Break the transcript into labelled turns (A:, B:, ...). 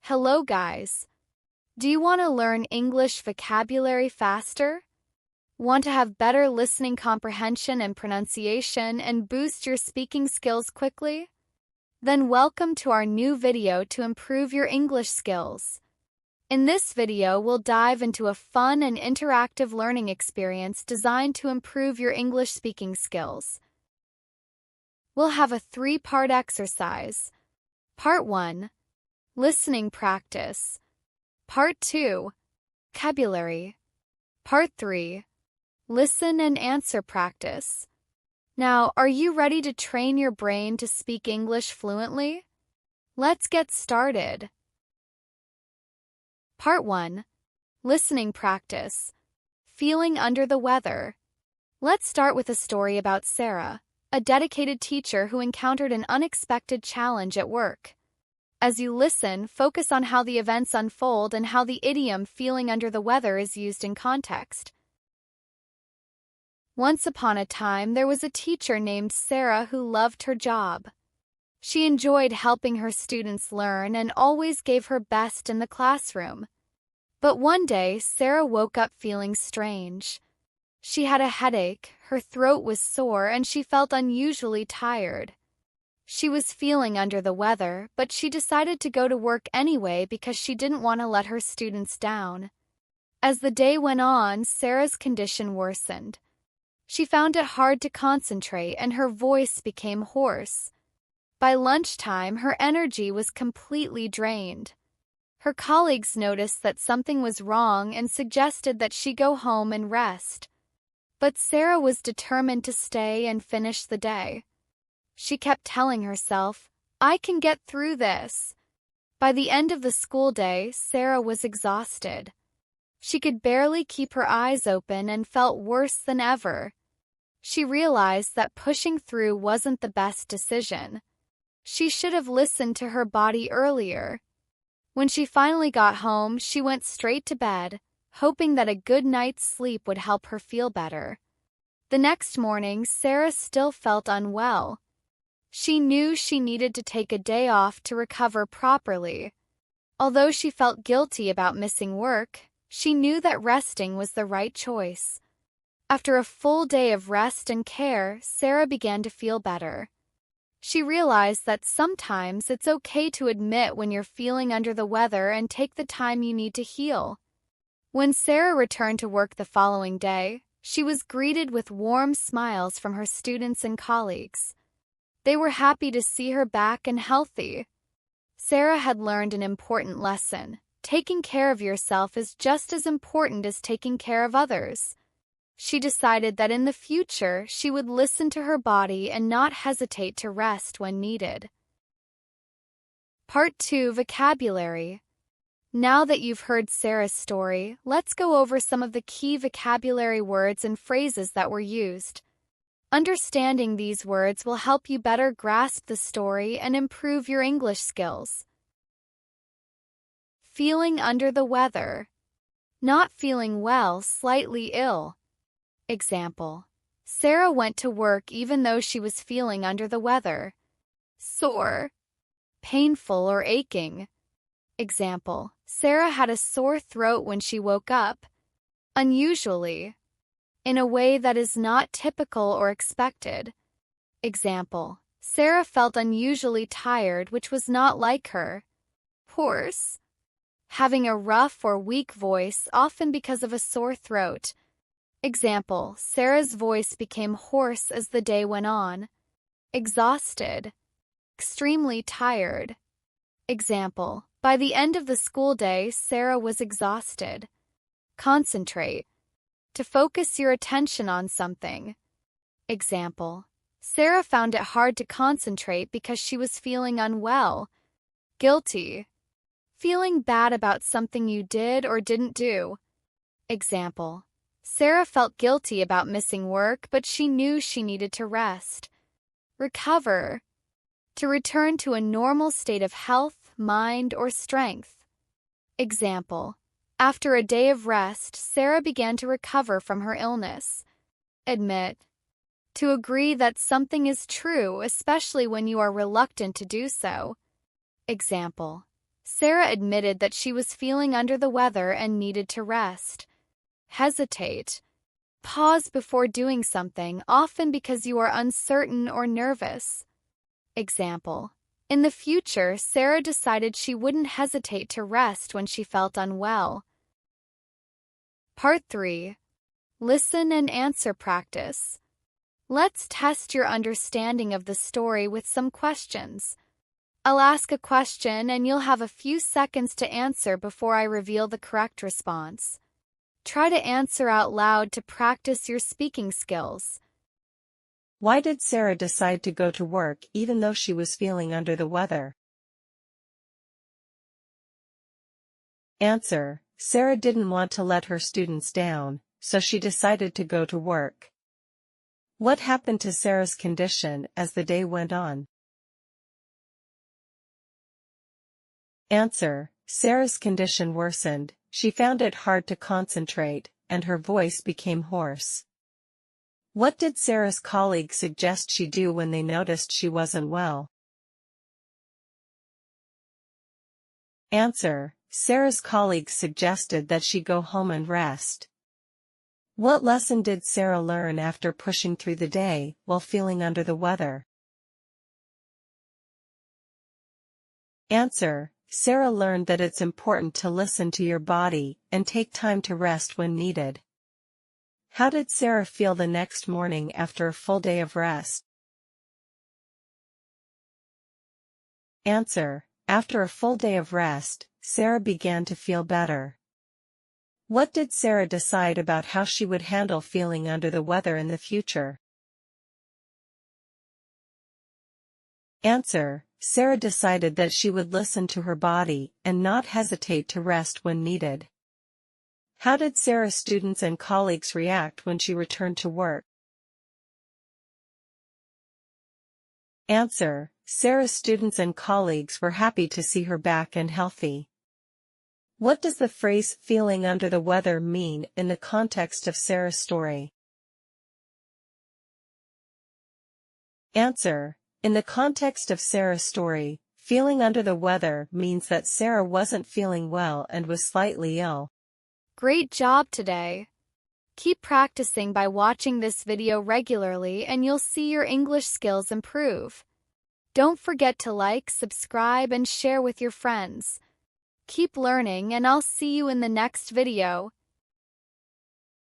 A: Hello guys! Do you want to learn English vocabulary faster? Want to have better listening comprehension and pronunciation and boost your speaking skills quickly? Then welcome to our new video to improve your English skills. In this video, we'll dive into a fun and interactive learning experience designed to improve your English speaking skills. We'll have a 3-part exercise. Part 1. Listening practice. Part 2. Vocabulary. Part 3. Listen and answer practice. Now, are you ready to train your brain to speak English fluently? Let's get started. Part 1. Listening practice. Feeling under the weather. Let's start with a story about Sarah, a dedicated teacher who encountered an unexpected challenge at work. As you listen, focus on how the events unfold and how the idiom feeling under the weather is used in context. Once upon a time, there was a teacher named Sarah who loved her job. She enjoyed helping her students learn and always gave her best in the classroom. But one day, Sarah woke up feeling strange. She had a headache, her throat was sore, and she felt unusually tired. She was feeling under the weather, but she decided to go to work anyway because she didn't want to let her students down. As the day went on, Sarah's condition worsened. She found it hard to concentrate and her voice became hoarse. By lunchtime, her energy was completely drained. Her colleagues noticed that something was wrong and suggested that she go home and rest. But Sarah was determined to stay and finish the day. She kept telling herself, "I can get through this." By the end of the school day, Sarah was exhausted. She could barely keep her eyes open and felt worse than ever. She realized that pushing through wasn't the best decision. She should have listened to her body earlier. When she finally got home, she went straight to bed, hoping that a good night's sleep would help her feel better. The next morning, Sarah still felt unwell. She knew she needed to take a day off to recover properly. Although she felt guilty about missing work, she knew that resting was the right choice. After a full day of rest and care, Sarah began to feel better. She realized that sometimes it's okay to admit when you're feeling under the weather and take the time you need to heal. When Sarah returned to work the following day, she was greeted with warm smiles from her students and colleagues. They were happy to see her back and healthy. Sarah had learned an important lesson. Taking care of yourself is just as important as taking care of others. She decided that in the future she would listen to her body and not hesitate to rest when needed. Part 2. Vocabulary. Now that you've heard Sarah's story, let's go over some of the key vocabulary words and phrases that were used. Understanding these words will help you better grasp the story and improve your English skills. Feeling under the weather. Not feeling well, slightly ill. Example: Sarah went to work even though she was feeling under the weather. Sore. Painful or aching. Example: Sarah had a sore throat when she woke up. Unusually. In a way that is not typical or expected. Example: Sarah felt unusually tired, which was not like her. Hoarse. Having a rough or weak voice, often because of a sore throat. Example: Sarah's voice became hoarse as the day went on. Exhausted. Extremely tired. Example: by the end of the school day, Sarah was exhausted. Concentrate. To focus your attention on something. Example: Sarah found it hard to concentrate because she was feeling unwell. Guilty. Feeling bad about something you did or didn't do. Example: Sarah felt guilty about missing work, but she knew she needed to rest. Recover. To return to a normal state of health, mind, or strength. Example: after a day of rest, Sarah began to recover from her illness. Admit. To agree that something is true, especially when you are reluctant to do so. Example: Sarah admitted that she was feeling under the weather and needed to rest. Hesitate. Pause before doing something, often because you are uncertain or nervous. Example. In the future, Sarah decided she wouldn't hesitate to rest when she felt unwell. Part 3. Listen and answer practice. Let's test your understanding of the story with some questions. I'll ask a question and you'll have a few seconds to answer before I reveal the correct response. Try to answer out loud to practice your speaking skills.
B: Why did Sarah decide to go to work even though she was feeling under the weather? Answer: Sarah didn't want to let her students down, so she decided to go to work. What happened to Sarah's condition as the day went on? Answer: Sarah's condition worsened, she found it hard to concentrate, and her voice became hoarse. What did Sarah's colleagues suggest she do when they noticed she wasn't well? Answer: Sarah's colleagues suggested that she go home and rest. What lesson did Sarah learn after pushing through the day while feeling under the weather? Answer: Sarah learned that it's important to listen to your body and take time to rest when needed. How did Sarah feel the next morning after a full day of rest? Answer: After a full day of rest, Sarah began to feel better. What did Sarah decide about how she would handle feeling under the weather in the future? Answer: Sarah decided that she would listen to her body and not hesitate to rest when needed. How did Sarah's students and colleagues react when she returned to work? Answer: Sarah's students and colleagues were happy to see her back and healthy. What does the phrase "feeling under the weather" mean in the context of Sarah's story? Answer: In the context of Sarah's story, feeling under the weather means that Sarah wasn't feeling well and was slightly ill.
A: Great job today! Keep practicing by watching this video regularly and you'll see your English skills improve. Don't forget to like, subscribe, and share with your friends. Keep learning and I'll see you in the next video.